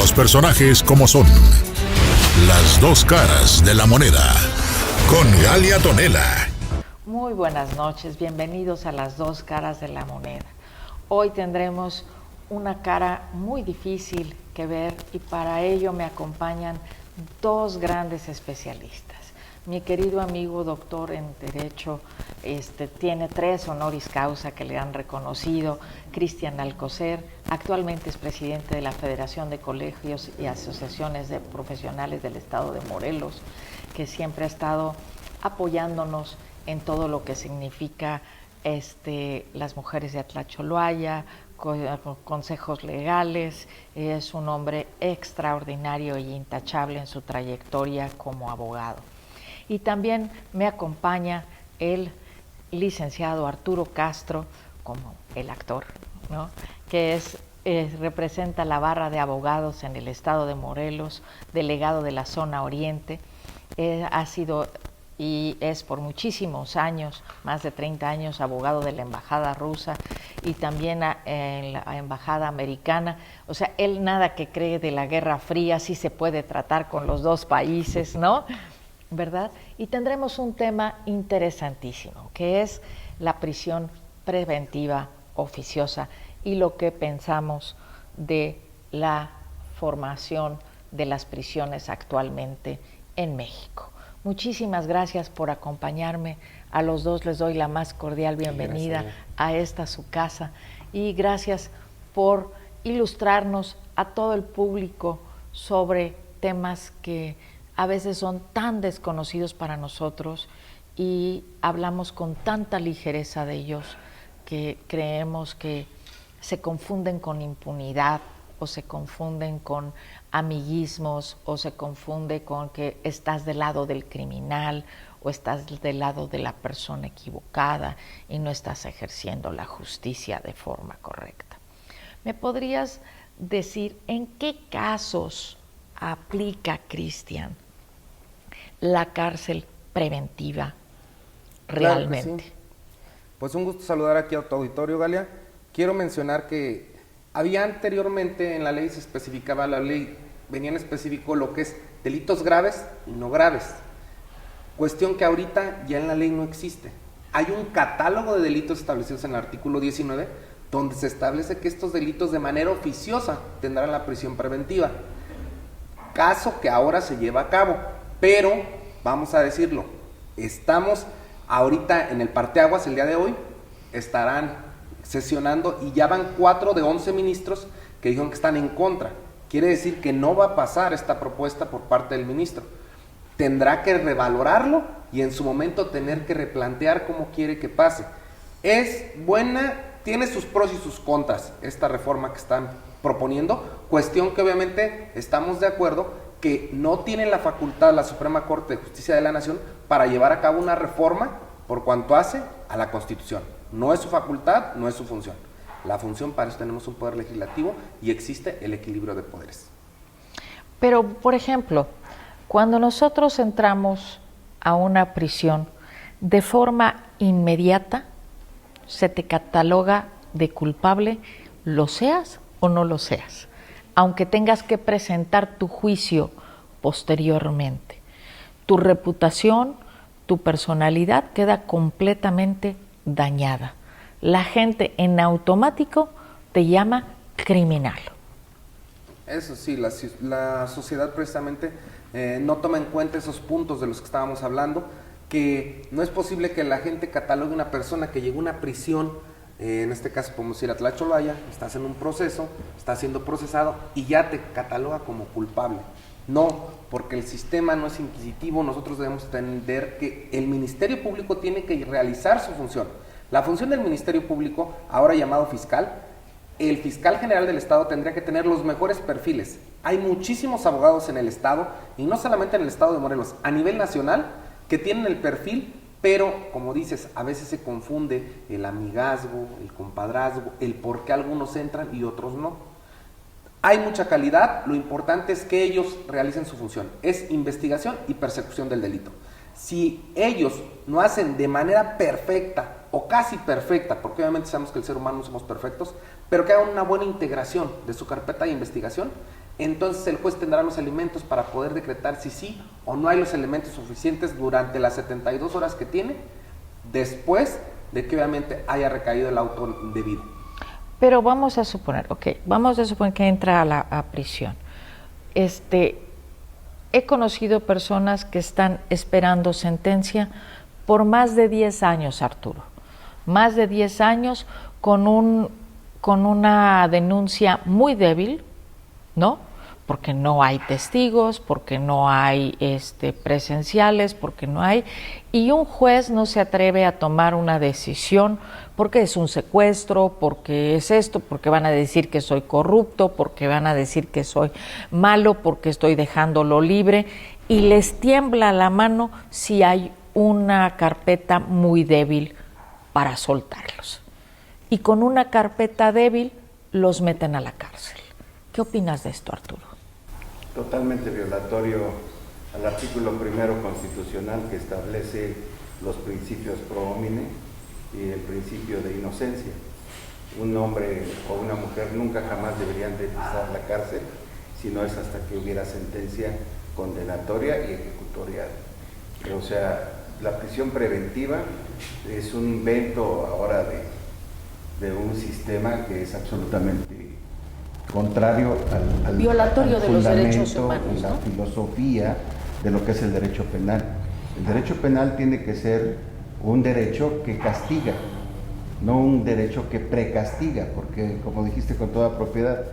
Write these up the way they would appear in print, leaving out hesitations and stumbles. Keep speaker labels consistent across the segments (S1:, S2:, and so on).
S1: los personajes como son. Las dos caras de la moneda. Con Galia Tonela.
S2: Muy buenas noches, bienvenidos a Las dos caras de la moneda. Hoy tendremos una cara muy difícil que ver y para ello me acompañan dos grandes especialistas. Mi querido amigo doctor en Derecho, tiene 3 honoris causa que le han reconocido, Cristian Alcocer, actualmente es presidente de la Federación de Colegios y Asociaciones de Profesionales del Estado de Morelos, que siempre ha estado apoyándonos en todo lo que significa las mujeres de Atlacholoaya, consejos legales. Es un hombre extraordinario e intachable en su trayectoria como abogado. Y también me acompaña el licenciado Arturo Castro, como el actor, ¿no? Que representa la barra de abogados en el estado de Morelos, delegado de la zona oriente. Ha sido y es por muchísimos años, más de 30 años, abogado de la embajada rusa y también en la embajada americana. O sea, él nada que cree de la Guerra Fría, sí se puede tratar con los dos países, ¿no? ¿Verdad? Y tendremos un tema interesantísimo, que es la prisión preventiva oficiosa y lo que pensamos de la formación de las prisiones actualmente en México. Muchísimas gracias por acompañarme. A los dos les doy la más cordial bienvenida a esta su casa y gracias por ilustrarnos a todo el público sobre temas que a veces son tan desconocidos para nosotros y hablamos con tanta ligereza de ellos que creemos que se confunden con impunidad o se confunden con amiguismos o se confunde con que estás del lado del criminal o estás del lado de la persona equivocada y no estás ejerciendo la justicia de forma correcta. ¿Me podrías decir en qué casos aplica, Cristian, la cárcel preventiva realmente?
S3: Claro que sí. Pues un gusto saludar aquí a tu auditorio, Galia. Quiero mencionar que había anteriormente en la ley se especificaba, la ley venía en específico lo que es delitos graves y no graves. Cuestión que ahorita ya en la ley no existe. Hay un catálogo de delitos establecidos en el artículo 19 donde se establece que estos delitos de manera oficiosa tendrán la prisión preventiva. Caso que ahora se lleva a cabo, pero vamos a decirlo, estamos ahorita en el parteaguas el día de hoy, estarán sesionando y ya van 4 de 11 ministros que dijeron que están en contra. Quiere decir que no va a pasar esta propuesta por parte del ministro. Tendrá que revalorarlo y en su momento tener que replantear cómo quiere que pase. Es buena, tiene sus pros y sus contras esta reforma que están proponiendo, cuestión que obviamente estamos de acuerdo que no tiene la facultad la Suprema Corte de Justicia de la Nación para llevar a cabo una reforma por cuanto hace a la Constitución. No es su facultad, no es su función. La función, para eso tenemos un poder legislativo y existe el equilibrio de poderes.
S2: Pero, por ejemplo, cuando nosotros entramos a una prisión, de forma inmediata se te cataloga de culpable, lo seas o no lo seas, aunque tengas que presentar tu juicio posteriormente. Tu reputación, tu personalidad queda completamente dañada. La gente en automático te llama criminal.
S3: Eso sí, la sociedad precisamente no toma en cuenta esos puntos de los que estábamos hablando, que no es posible que la gente catalogue a una persona que llegó a una prisión, en este caso podemos ir a Tlacholaya, estás en un proceso, estás siendo procesado y ya te cataloga como culpable. No, porque el sistema no es inquisitivo, nosotros debemos entender que el Ministerio Público tiene que realizar su función. La función del Ministerio Público, ahora llamado fiscal, el fiscal general del Estado tendría que tener los mejores perfiles. Hay muchísimos abogados en el Estado, y no solamente en el Estado de Morelos, a nivel nacional, que tienen el perfil, pero, como dices, a veces se confunde el amigazgo, el compadrazgo, el por qué algunos entran y otros no. Hay mucha calidad, lo importante es que ellos realicen su función, es investigación y persecución del delito. Si ellos no hacen de manera perfecta o casi perfecta, porque obviamente sabemos que el ser humano no somos perfectos, pero que hagan una buena integración de su carpeta de investigación, entonces el juez tendrá los elementos para poder decretar si sí o no hay los elementos suficientes durante las 72 horas que tiene, después de que obviamente haya recaído el auto debido.
S2: Pero vamos a suponer que entra a prisión. He conocido personas que están esperando sentencia por más de 10 años, Arturo. Más de 10 años con una denuncia muy débil, ¿no? Porque no hay testigos, porque no hay presenciales, porque no hay... Y un juez no se atreve a tomar una decisión porque es un secuestro, porque es esto, porque van a decir que soy corrupto, porque van a decir que soy malo, porque estoy dejándolo libre, y les tiembla la mano si hay una carpeta muy débil para soltarlos. Y con una carpeta débil los meten a la cárcel. ¿Qué opinas de esto, Arturo?
S4: Totalmente violatorio al artículo 1 constitucional que establece los principios pro homine y el principio de inocencia. Un hombre o una mujer nunca jamás deberían de pisar la cárcel si no es hasta que hubiera sentencia condenatoria y ejecutoria. O sea, la prisión preventiva es un invento ahora de un sistema que es absolutamente contrario al
S2: violatorio de los derechos humanos,
S4: y la filosofía de lo que es el derecho penal. El derecho penal tiene que ser un derecho que castiga, no un derecho que precastiga, porque como dijiste con toda propiedad,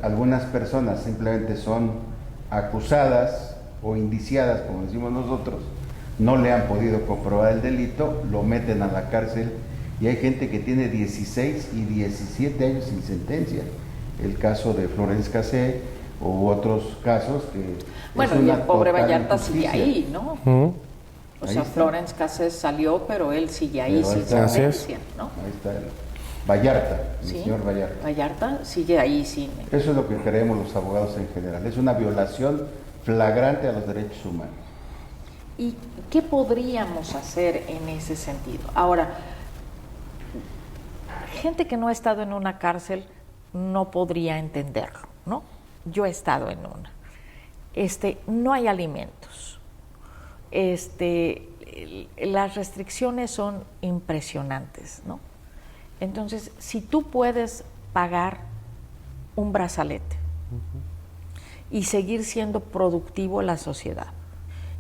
S4: algunas personas simplemente son acusadas o indiciadas, como decimos nosotros, no le han podido comprobar el delito, lo meten a la cárcel y hay gente que tiene 16 y 17 años sin sentencia. El caso de Florence Cassé u otros casos que...
S2: Bueno, y el pobre Vallarta sigue ahí, ¿no? O sea, Florence Cassé salió, pero él sigue ahí sin sentencia, ¿no?
S4: Ahí está él. Vallarta, el señor Vallarta.
S2: Vallarta sigue ahí sin...
S4: Eso es lo que creemos los abogados en general. Es una violación flagrante a los derechos humanos.
S2: ¿Y qué podríamos hacer en ese sentido? Ahora, gente que no ha estado en una cárcel no podría entenderlo, ¿no? Yo he estado en una. No hay alimentos. Las restricciones son impresionantes, ¿no? Entonces, si tú puedes pagar un brazalete y seguir siendo productivo en la sociedad,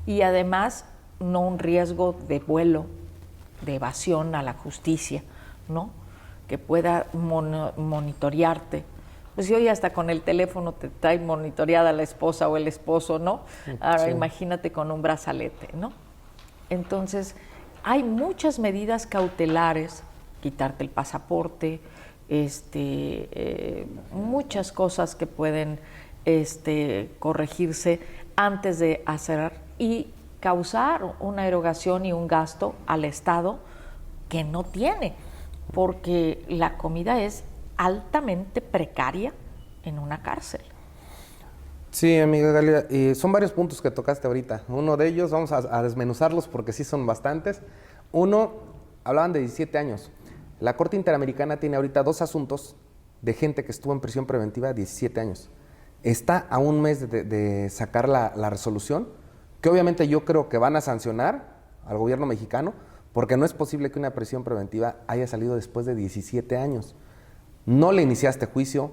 S2: y además no un riesgo de vuelo, de evasión a la justicia, ¿no? Que pueda monitorearte. Pues hoy hasta con el teléfono te trae monitoreada la esposa o el esposo, ¿no? Ahora imagínate con un brazalete, ¿no? Entonces, hay muchas medidas cautelares, quitarte el pasaporte, muchas cosas que pueden corregirse antes de hacer y causar una erogación y un gasto al Estado que no tiene, porque la comida es altamente precaria en una cárcel.
S3: Sí, amiga Galia, son varios puntos que tocaste ahorita. Uno de ellos, vamos a desmenuzarlos porque sí son bastantes. Uno, hablaban de 17 años. La Corte Interamericana tiene ahorita 2 asuntos de gente que estuvo en prisión preventiva 17 años. Está a un mes de sacar la resolución, que obviamente yo creo que van a sancionar al gobierno mexicano, porque no es posible que una prisión preventiva haya salido después de 17 años. No le iniciaste juicio,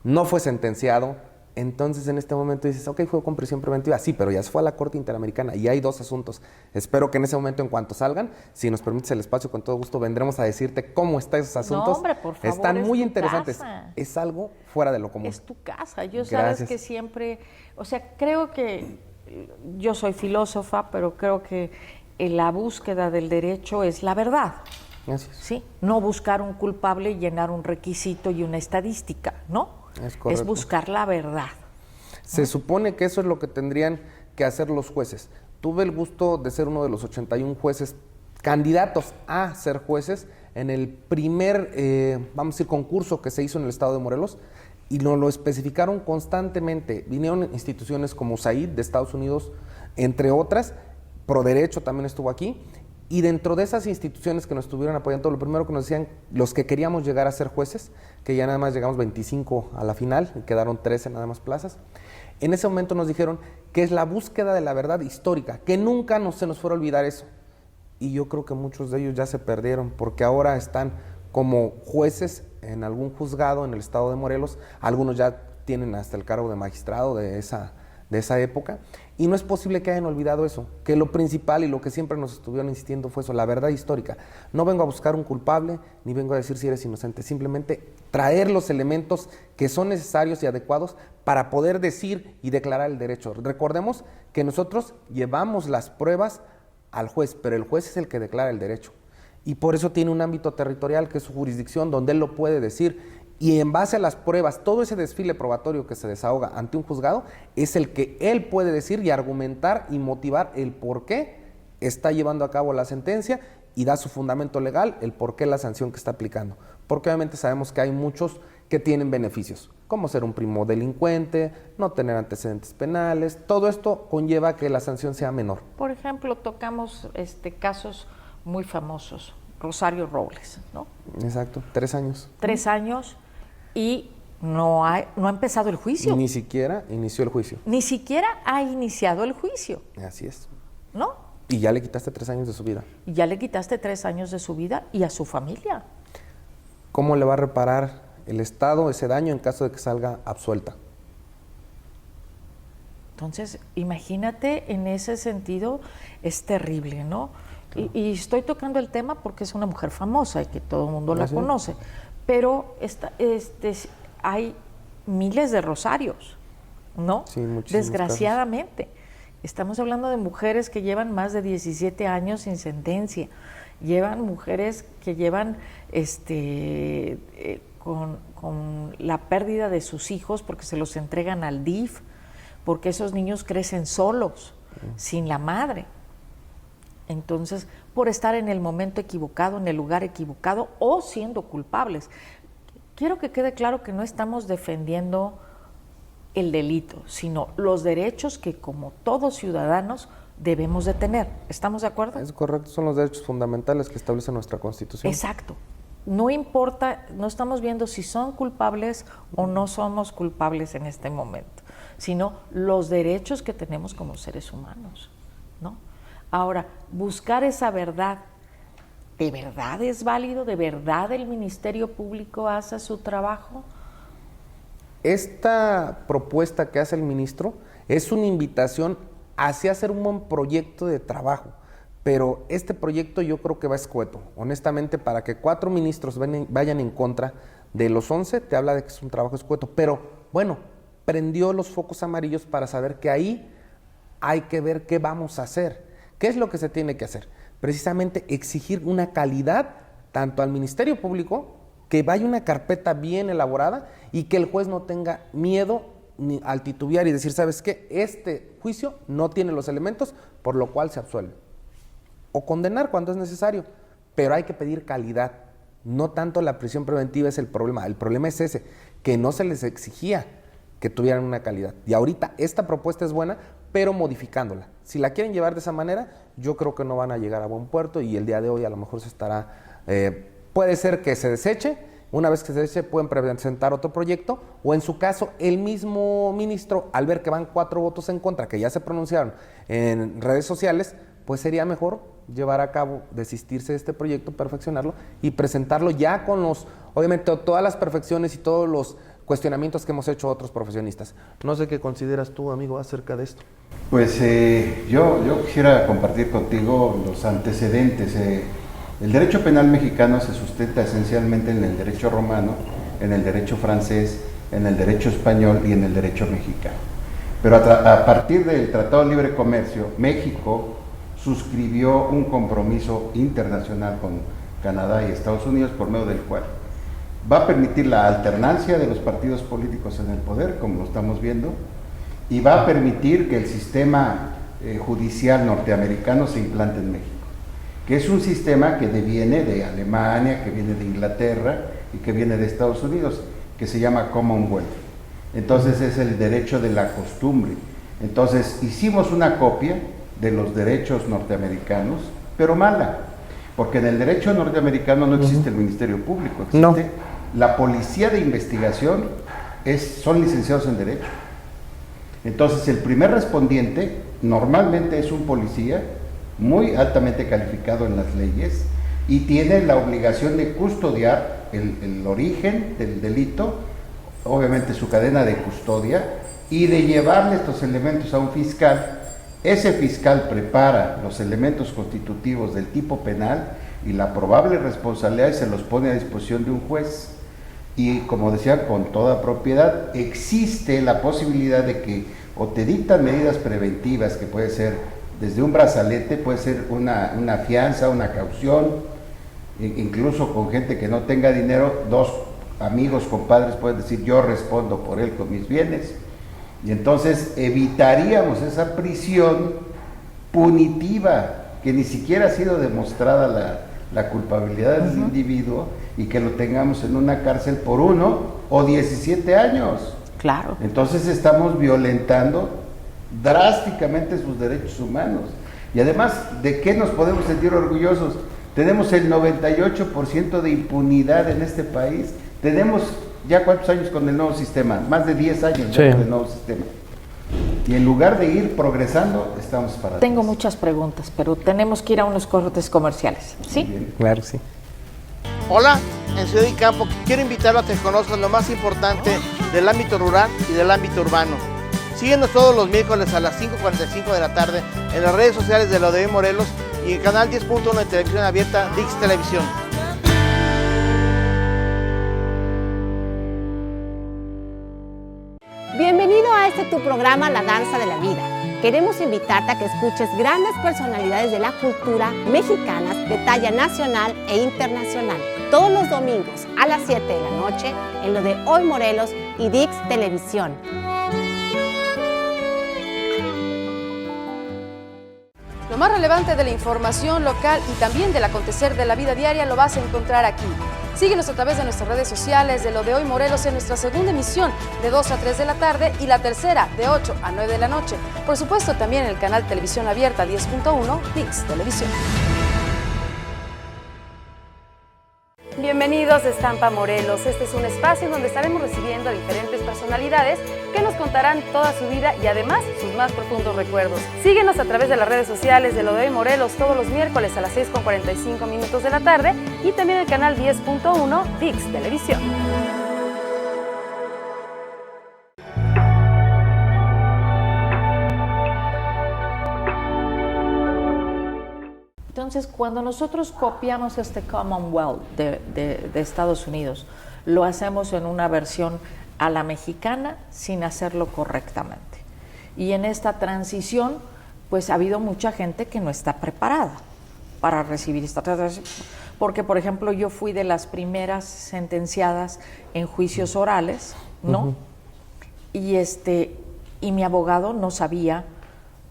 S3: no fue sentenciado, entonces en este momento dices, ok, fue con prisión preventiva, sí, pero ya se fue a la Corte Interamericana y hay 2 asuntos. Espero que en ese momento, en cuanto salgan, si nos permites el espacio, con todo gusto vendremos a decirte cómo están esos asuntos.
S2: No, hombre, por favor,
S3: están muy interesantes.
S2: Casa.
S3: Es algo fuera de lo común.
S2: Es tu casa. Yo sabes que siempre, o sea, creo que yo soy filósofa, pero creo que la búsqueda del derecho es la verdad.
S3: Gracias.
S2: Sí, no buscar un culpable y llenar un requisito y una estadística, ¿no? Es buscar la verdad.
S3: Se supone que eso es lo que tendrían que hacer los jueces. Tuve el gusto de ser uno de los 81 jueces candidatos a ser jueces en el primer, vamos a decir, concurso que se hizo en el estado de Morelos, y lo especificaron constantemente. Vinieron instituciones como USAID de Estados Unidos, entre otras, ProDerecho también estuvo aquí, Y dentro de esas instituciones que nos estuvieron apoyando, lo primero que nos decían, los que queríamos llegar a ser jueces, que ya nada más llegamos 25 a la final, y quedaron 13 nada más plazas, en ese momento nos dijeron que es la búsqueda de la verdad histórica, que nunca se nos fuera a olvidar eso. Y yo creo que muchos de ellos ya se perdieron, porque ahora están como jueces en algún juzgado en el estado de Morelos, algunos ya tienen hasta el cargo de magistrado de esa época, y no es posible que hayan olvidado eso, que lo principal y lo que siempre nos estuvieron insistiendo fue eso, la verdad histórica. No vengo a buscar un culpable, ni vengo a decir si eres inocente, simplemente traer los elementos que son necesarios y adecuados para poder decir y declarar el derecho. Recordemos que nosotros llevamos las pruebas al juez, pero el juez es el que declara el derecho, y por eso tiene un ámbito territorial que es su jurisdicción, donde él lo puede decir. Y en base a las pruebas, todo ese desfile probatorio que se desahoga ante un juzgado es el que él puede decir y argumentar y motivar el por qué está llevando a cabo la sentencia y da su fundamento legal, el por qué la sanción que está aplicando. Porque obviamente sabemos que hay muchos que tienen beneficios, como ser un primo delincuente, no tener antecedentes penales, todo esto conlleva que la sanción sea menor.
S2: Por ejemplo, tocamos casos muy famosos, Rosario Robles, ¿no?
S3: Exacto, 3 años.
S2: 3 años. Y no ha empezado el juicio.
S3: Ni siquiera inició el juicio.
S2: Ni siquiera ha iniciado el juicio.
S3: Así es.
S2: ¿No?
S3: Y ya le quitaste 3 años de su vida.
S2: Y ya le quitaste 3 años de su vida y a su familia.
S3: ¿Cómo le va a reparar el Estado ese daño en caso de que salga absuelta?
S2: Entonces, imagínate, en ese sentido es terrible, ¿no? Claro. Y estoy tocando el tema porque es una mujer famosa y que todo el mundo la conoce. Pero hay miles de Rosarios, ¿no?
S3: Sí,
S2: desgraciadamente. Casos. Estamos hablando de mujeres que llevan más de 17 años sin sentencia, llevan mujeres que llevan con la pérdida de sus hijos porque se los entregan al DIF, porque esos niños crecen solos, sin la madre. Entonces, por estar en el momento equivocado, en el lugar equivocado o siendo culpables. Quiero que quede claro que no estamos defendiendo el delito, sino los derechos que como todos ciudadanos debemos de tener. ¿Estamos de acuerdo?
S3: Es correcto, son los derechos fundamentales que establece nuestra Constitución.
S2: Exacto. No importa, no estamos viendo si son culpables o no somos culpables en este momento, sino los derechos que tenemos como seres humanos, ¿no? Ahora, buscar esa verdad, ¿de verdad es válido? ¿De verdad el Ministerio Público hace su trabajo?
S3: Esta propuesta que hace el ministro es una invitación hacia hacer un buen proyecto de trabajo, pero este proyecto yo creo que va escueto. Honestamente, para que 4 ministros vayan en contra de los 11, te habla de que es un trabajo escueto, pero bueno, prendió los focos amarillos para saber que ahí hay que ver qué vamos a hacer. ¿Qué es lo que se tiene que hacer? Precisamente exigir una calidad tanto al Ministerio Público, que vaya una carpeta bien elaborada y que el juez no tenga miedo ni al titubear y decir, ¿sabes qué? Este juicio no tiene los elementos, por lo cual se absuelve. O condenar cuando es necesario, pero hay que pedir calidad. No tanto la prisión preventiva es el problema es ese, que no se les exigía que tuvieran una calidad. Y ahorita esta propuesta es buena, pero modificándola. Si la quieren llevar de esa manera, yo creo que no van a llegar a buen puerto y el día de hoy a lo mejor se estará, puede ser que se deseche, una vez que se deseche pueden presentar otro proyecto, o en su caso el mismo ministro, al ver que van 4 votos en contra, que ya se pronunciaron en redes sociales, pues sería mejor llevar a cabo, desistirse de este proyecto, perfeccionarlo y presentarlo ya con obviamente todas las perfecciones y todos los cuestionamientos que hemos hecho otros profesionistas. No sé qué consideras tú, amigo, acerca de esto.
S4: Pues yo quisiera compartir contigo los antecedentes. El derecho penal mexicano se sustenta esencialmente en el derecho romano, en el derecho francés, en el derecho español y en el derecho mexicano. Pero a partir del Tratado de Libre Comercio, México suscribió un compromiso internacional con Canadá y Estados Unidos por medio del cual va a permitir la alternancia de los partidos políticos en el poder, como lo estamos viendo, y va a permitir que el sistema judicial norteamericano se implante en México, que es un sistema que viene de Alemania, que viene de Inglaterra y que viene de Estados Unidos, que se llama Commonwealth. Entonces es el derecho de la costumbre. Entonces hicimos una copia de los derechos norteamericanos pero mala, porque en el derecho norteamericano no existe el Ministerio Público, existe la Policía de Investigación, son licenciados en Derecho. Entonces el primer respondiente normalmente es un policía muy altamente calificado en las leyes y tiene la obligación de custodiar el origen del delito, obviamente su cadena de custodia, y de llevarle estos elementos a un fiscal. Ese fiscal prepara los elementos constitutivos del tipo penal y la probable responsabilidad se los pone a disposición de un juez. Y como decía, con toda propiedad, existe la posibilidad de que o te dictan medidas preventivas, que puede ser desde un brazalete, puede ser una fianza, una caución, incluso con gente que no tenga dinero, dos amigos, compadres pueden decir yo respondo por él con mis bienes, y entonces evitaríamos esa prisión punitiva, que ni siquiera ha sido demostrada la culpabilidad del individuo, y que lo tengamos en una cárcel por 1 o 17 años.
S2: Claro. Entonces
S4: estamos violentando drásticamente sus derechos humanos. Y además, ¿de qué nos podemos sentir orgullosos? Tenemos el 98% de impunidad en este país. Tenemos ya ¿cuántos años con el nuevo sistema? Más de 10 años con el nuevo sistema. Y en lugar de ir progresando, estamos parados.
S2: Tengo muchas preguntas, pero tenemos que ir a unos cortes comerciales. ¿Sí?
S5: Claro, sí.
S6: Hola, en Ciudad y Campo quiero invitarlo a que conozcan lo más importante del ámbito rural y del ámbito urbano. Síguenos todos los miércoles a las 5:45 de la tarde en las redes sociales de lo de hoy Morelos y en Canal 10.1 de Televisión Abierta, Dix Televisión.
S7: Bienvenido a tu programa La Danza de la Vida. Queremos invitarte a que escuches grandes personalidades de la cultura mexicanas de talla nacional e internacional. Todos los domingos a las 7 de la noche en lo de Hoy Morelos y Dix Televisión.
S8: Lo más relevante de la información local y también del acontecer de la vida diaria lo vas a encontrar aquí. Síguenos a través de nuestras redes sociales de lo de Hoy Morelos en nuestra segunda emisión de 2 a 3 de la tarde y la tercera de 8 a 9 de la noche. Por supuesto también en el canal Televisión Abierta 10.1 Dix Televisión. Bienvenidos a Estampa Morelos. Este es un espacio en donde estaremos recibiendo a diferentes personalidades que nos contarán toda su vida y además sus más profundos recuerdos. Síguenos a través de las redes sociales de lo de Hoy Morelos todos los miércoles a las 6:45 de la tarde y también el canal 10.1 Dix Televisión.
S2: Entonces, cuando nosotros copiamos este Commonwealth de Estados Unidos, lo hacemos en una versión a la mexicana sin hacerlo correctamente. Y en esta transición, pues ha habido mucha gente que no está preparada para recibir esta transición. Porque, por ejemplo, yo fui de las primeras sentenciadas en juicios orales, ¿no? Y mi abogado no sabía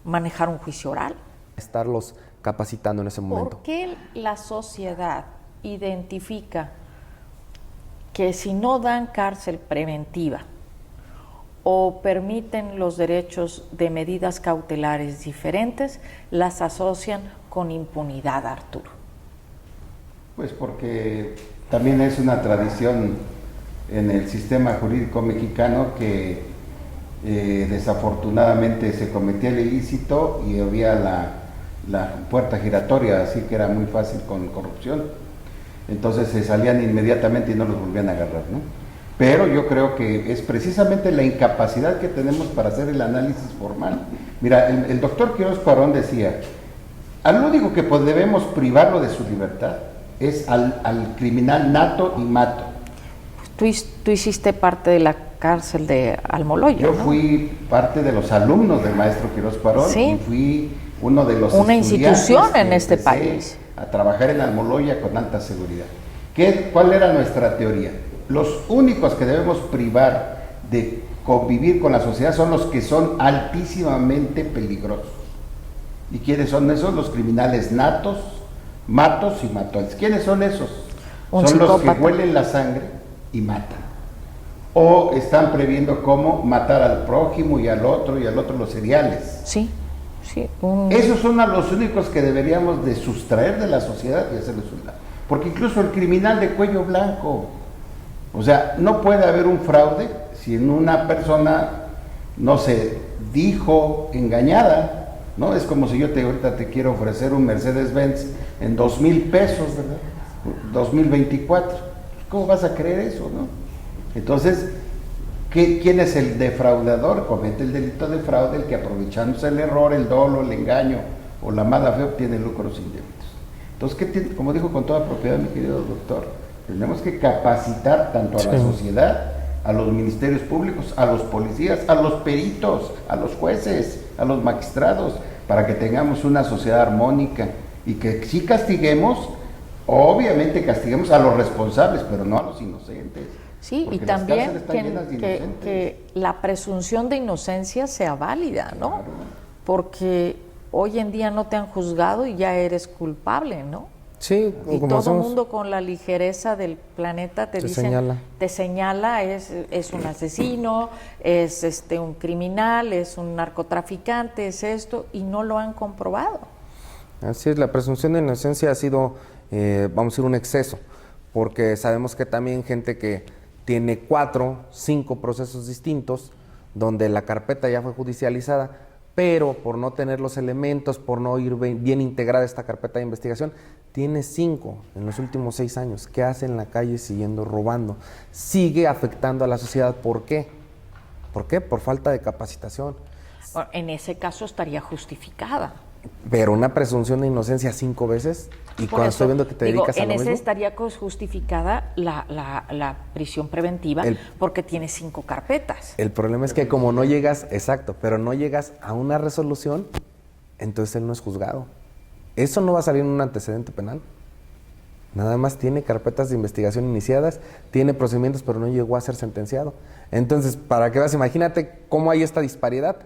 S2: manejar un juicio oral.
S5: Estarlos capacitando en ese momento.
S2: ¿Por qué la sociedad identifica que si no dan cárcel preventiva o permiten los derechos de medidas cautelares diferentes, las asocian con impunidad, Arturo?
S4: Pues porque también es una tradición en el sistema jurídico mexicano que desafortunadamente se cometía el ilícito y había la puerta giratoria, así que era muy fácil con corrupción. Entonces se salían inmediatamente y no los volvían a agarrar, ¿no? Pero yo creo que es precisamente la incapacidad que tenemos para hacer el análisis formal. Mira, el doctor Quirós Cuarón decía, al único que debemos privarlo de su libertad es al criminal nato y mato.
S2: Tú hiciste parte de la cárcel de Almoloya,
S4: Yo
S2: ¿no?
S4: fui parte de los alumnos del maestro Quirós Cuarón.
S2: Sí.
S4: Y fui uno de los
S2: una institución
S4: que
S2: en este
S4: empecé
S2: país
S4: a trabajar en Almoloya con alta seguridad. ¿Cuál era nuestra teoría? Los únicos que debemos privar de convivir con la sociedad son los que son altísimamente peligrosos. ¿Y quiénes son esos? Los criminales natos, matos y matones. ¿Quiénes son esos? Son los que huelen la sangre y matan. O están previendo cómo matar al prójimo y al otro los seriales.
S2: Sí. Sí,
S4: Esos son a los únicos que deberíamos de sustraer de la sociedad y hacerles un lado. Porque incluso el criminal de cuello blanco, o sea, no puede haber un fraude si en una persona no se dijo engañada, ¿no? Es como si yo ahorita te quiero ofrecer un Mercedes-Benz en 2,000 pesos, ¿verdad? 2024. ¿Cómo vas a creer eso, no? Entonces, ¿quién es el defraudador? Comete el delito de fraude, el que aprovechándose el error, el dolo, el engaño o la mala fe obtiene lucros indebidos. Entonces, como dijo con toda propiedad mi querido doctor, tenemos que capacitar tanto a la sociedad, a los ministerios públicos, a los policías, a los peritos, a los jueces, a los magistrados, para que tengamos una sociedad armónica y que sí castiguemos, obviamente castiguemos a los responsables, pero no a los inocentes.
S2: Sí, y también que la presunción de inocencia sea válida, ¿no? Claro. Porque hoy en día no te han juzgado y ya eres culpable, ¿no?
S5: Sí,
S2: y todo el mundo con la ligereza del planeta te señala, es un asesino, es un criminal, es un narcotraficante, es esto, y no lo han comprobado.
S5: Así es, la presunción de inocencia ha sido, vamos a decir, un exceso, porque sabemos que también gente que tiene 4, 5 procesos distintos, donde la carpeta ya fue judicializada, pero por no tener los elementos, por no ir bien integrada esta carpeta de investigación, tiene 5 en los últimos 6 años. ¿Qué hace en la calle siguiendo robando? Sigue afectando a la sociedad. ¿Por qué? ¿Por qué? Por falta de capacitación.
S2: Bueno, en ese caso estaría justificada.
S5: Pero una presunción de inocencia 5 veces, y por cuando eso, estoy viendo que te dedicas a lo mismo.
S2: En ese estaría justificada la prisión preventiva porque tiene 5 carpetas.
S5: El problema es que como no llegas, exacto, pero no llegas a una resolución, entonces él no es juzgado. Eso no va a salir en un antecedente penal. Nada más tiene carpetas de investigación iniciadas, tiene procedimientos, pero no llegó a ser sentenciado. Entonces, para que veas, imagínate cómo hay esta disparidad.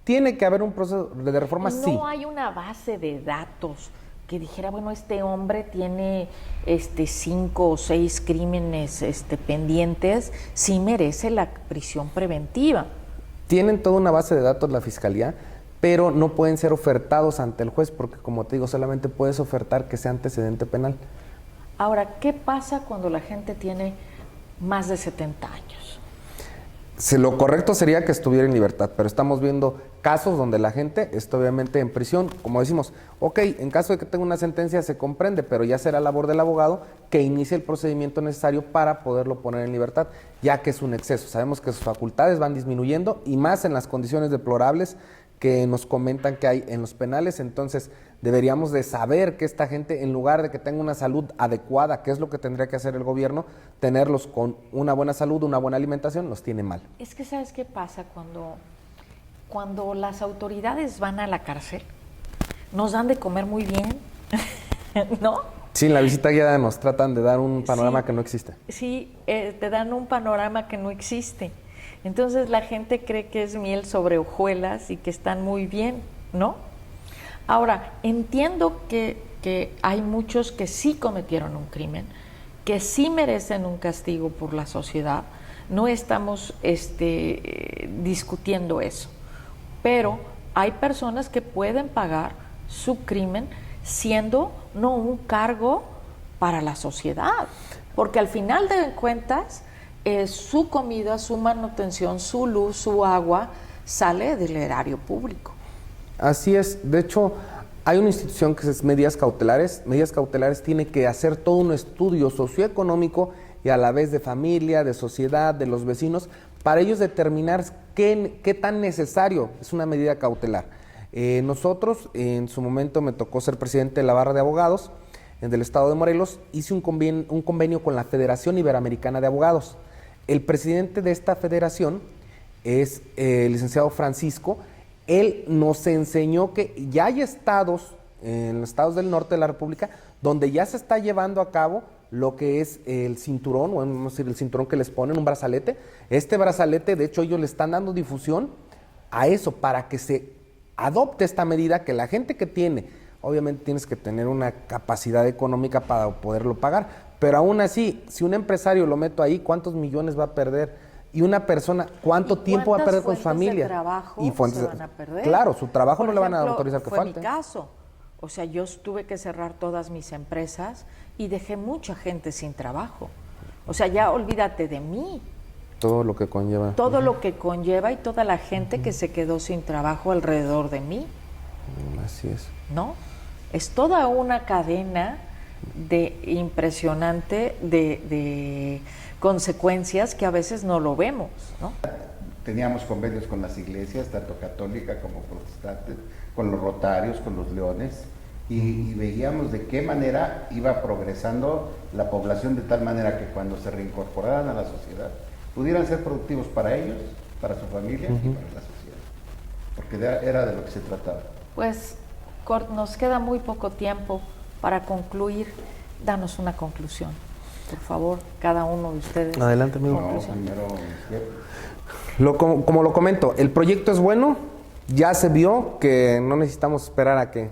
S5: ¿Tiene que haber un proceso de reforma? Sí.
S2: No hay una base de datos que dijera, bueno, este hombre tiene 5 o 6 crímenes pendientes, sí merece la prisión preventiva.
S5: Tienen toda una base de datos la Fiscalía, pero no pueden ser ofertados ante el juez, porque como te digo, solamente puedes ofertar que sea antecedente penal.
S2: Ahora, ¿qué pasa cuando la gente tiene más de 70 años?
S5: Lo correcto sería que estuviera en libertad, pero estamos viendo casos donde la gente está obviamente en prisión. Como decimos, ok, en caso de que tenga una sentencia se comprende, pero ya será labor del abogado que inicie el procedimiento necesario para poderlo poner en libertad, ya que es un exceso. Sabemos que sus facultades van disminuyendo y más en las condiciones deplorables que nos comentan que hay en los penales. Entonces deberíamos de saber que esta gente, en lugar de que tenga una salud adecuada, que es lo que tendría que hacer el gobierno, tenerlos con una buena salud, una buena alimentación, los tiene mal.
S2: Es que ¿sabes qué pasa? Cuando las autoridades van a la cárcel, nos dan de comer muy bien, ¿no?
S5: Sí, en la visita guiada nos tratan de dar un panorama que no existe.
S2: Sí, te dan un panorama que no existe. Entonces la gente cree que es miel sobre hojuelas y que están muy bien, ¿no? Ahora, entiendo que hay muchos que sí cometieron un crimen, que sí merecen un castigo por la sociedad. No estamos discutiendo eso. Pero hay personas que pueden pagar su crimen siendo no un cargo para la sociedad. Porque al final de cuentas, su comida, su manutención, su luz, su agua, sale del erario público.
S5: Así es. De hecho, hay una institución que es Medidas Cautelares. Medidas Cautelares tiene que hacer todo un estudio socioeconómico y a la vez de familia, de sociedad, de los vecinos, para ellos determinar qué tan necesario es una medida cautelar. Nosotros, en su momento me tocó ser presidente de la Barra de Abogados del Estado de Morelos, hice un convenio con la Federación Iberoamericana de Abogados. El presidente de esta federación es el licenciado Francisco. Él nos enseñó que ya hay estados, en los estados del norte de la República, donde ya se está llevando a cabo lo que es el cinturón, o vamos a decir el cinturón que les ponen, un brazalete. Este brazalete, de hecho, ellos le están dando difusión a eso, para que se adopte esta medida, que la gente que tiene, obviamente tienes que tener una capacidad económica para poderlo pagar, pero aún así, si un empresario lo meto ahí, ¿cuántos millones va a perder? Y una persona, ¿cuánto tiempo va a perder con su familia?
S2: Y fuentes de trabajo se van a perder.
S5: Claro, su trabajo
S2: Por
S5: no le van a
S2: ejemplo,
S5: autorizar que
S2: fue
S5: falte.
S2: mi caso. O sea, yo tuve que cerrar todas mis empresas y dejé mucha gente sin trabajo. O sea, ya olvídate de mí.
S5: Todo lo que conlleva.
S2: Todo lo que conlleva y toda la gente que se quedó sin trabajo alrededor de mí.
S5: Así es.
S2: ¿No? Es toda una cadena impresionante de consecuencias que a veces no lo vemos, ¿no?
S4: Teníamos convenios con las iglesias, tanto católica como protestante, con los rotarios, con los leones, y veíamos de qué manera iba progresando la población, de tal manera que cuando se reincorporaran a la sociedad pudieran ser productivos para ellos, para su familia y para la sociedad, porque era de lo que se trataba.
S2: Pues nos queda muy poco tiempo para concluir. Danos una conclusión, por favor, cada uno de ustedes.
S5: Adelante, amigo. Como lo comento, el proyecto es bueno, ya se vio que no necesitamos esperar a que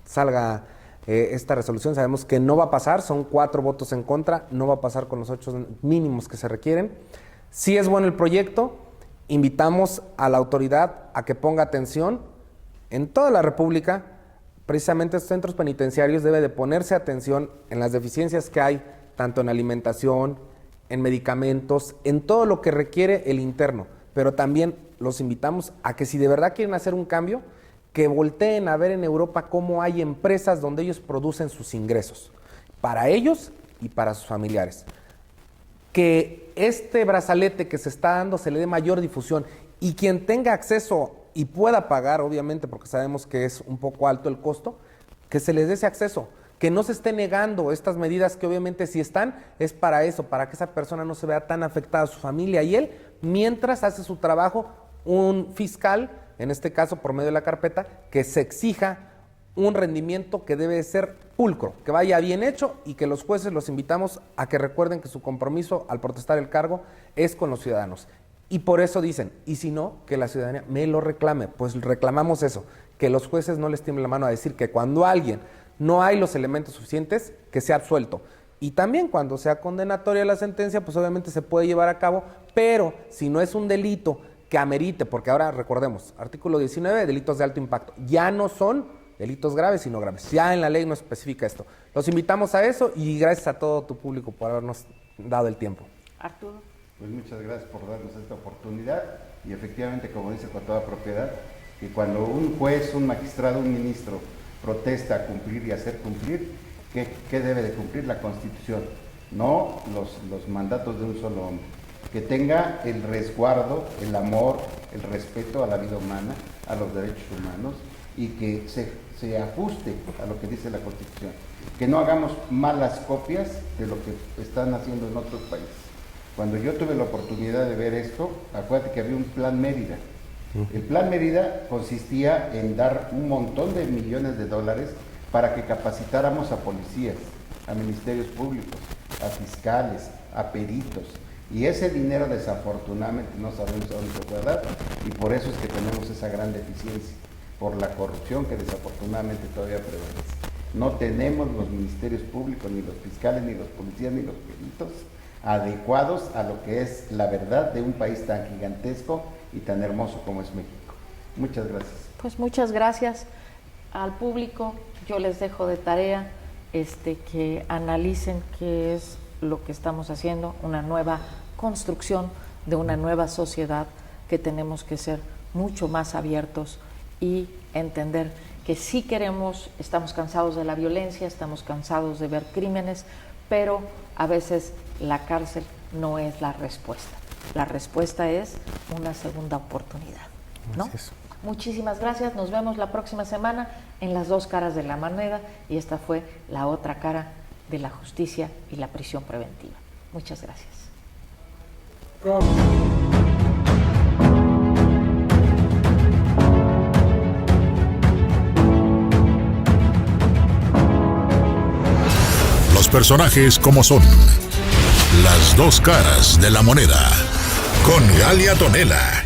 S5: salga esta resolución, sabemos que no va a pasar, son 4 votos en contra, no va a pasar con los 8 mínimos que se requieren. Sí es bueno el proyecto, invitamos a la autoridad a que ponga atención en toda la República. Precisamente estos centros penitenciarios debe de ponerse atención en las deficiencias que hay, tanto en alimentación, en medicamentos, en todo lo que requiere el interno. Pero también los invitamos a que si de verdad quieren hacer un cambio, que volteen a ver en Europa cómo hay empresas donde ellos producen sus ingresos, para ellos y para sus familiares. Que este brazalete que se está dando se le dé mayor difusión y quien tenga acceso y pueda pagar, obviamente, porque sabemos que es un poco alto el costo, que se les dé ese acceso, que no se esté negando estas medidas que obviamente si están, es para eso, para que esa persona no se vea tan afectada, su familia y él, mientras hace su trabajo, un fiscal, en este caso por medio de la carpeta, que se exija un rendimiento que debe ser pulcro, que vaya bien hecho y que los jueces los invitamos a que recuerden que su compromiso al protestar el cargo es con los ciudadanos. Y por eso dicen, y si no, que la ciudadanía me lo reclame. Pues reclamamos eso, que los jueces no les tiemblen la mano a decir que cuando alguien no hay los elementos suficientes, que sea absuelto. Y también cuando sea condenatoria la sentencia, pues obviamente se puede llevar a cabo, pero si no es un delito que amerite, porque ahora recordemos, artículo 19, delitos de alto impacto, ya no son delitos graves, sino graves. Ya en la ley no especifica esto. Los invitamos a eso y gracias a todo tu público por habernos dado el tiempo.
S2: Arturo.
S4: Pues muchas gracias por darnos esta oportunidad y efectivamente, como dice con toda propiedad, que cuando un juez, un magistrado, un ministro protesta a cumplir y hacer cumplir, ¿qué debe de cumplir? La Constitución, no los mandatos de un solo hombre. Que tenga el resguardo, el amor, el respeto a la vida humana, a los derechos humanos y que se ajuste a lo que dice la Constitución. Que no hagamos malas copias de lo que están haciendo en otros países. Cuando yo tuve la oportunidad de ver esto, acuérdate que había un Plan Mérida. El Plan Mérida consistía en dar un montón de millones de dólares para que capacitáramos a policías, a ministerios públicos, a fiscales, a peritos. Y ese dinero desafortunadamente no sabemos a dónde se puede dar y por eso es que tenemos esa gran deficiencia, por la corrupción que desafortunadamente todavía prevalece. No tenemos los ministerios públicos, ni los fiscales, ni los policías, ni los peritos adecuados a lo que es la verdad de un país tan gigantesco y tan hermoso como es México. Muchas gracias.
S2: Pues muchas gracias al público. Yo les dejo de tarea que analicen qué es lo que estamos haciendo, una nueva construcción de una nueva sociedad, que tenemos que ser mucho más abiertos y entender que sí queremos, estamos cansados de la violencia, estamos cansados de ver crímenes, pero a veces la cárcel no es la respuesta. La respuesta es una segunda oportunidad, ¿no? Muchísimas gracias, nos vemos la próxima semana en Las Dos Caras de la Moneda y esta fue la otra cara de la justicia y la prisión preventiva. Muchas gracias.
S1: Los personajes como son. Las dos caras de la moneda. Con Galia Tonela.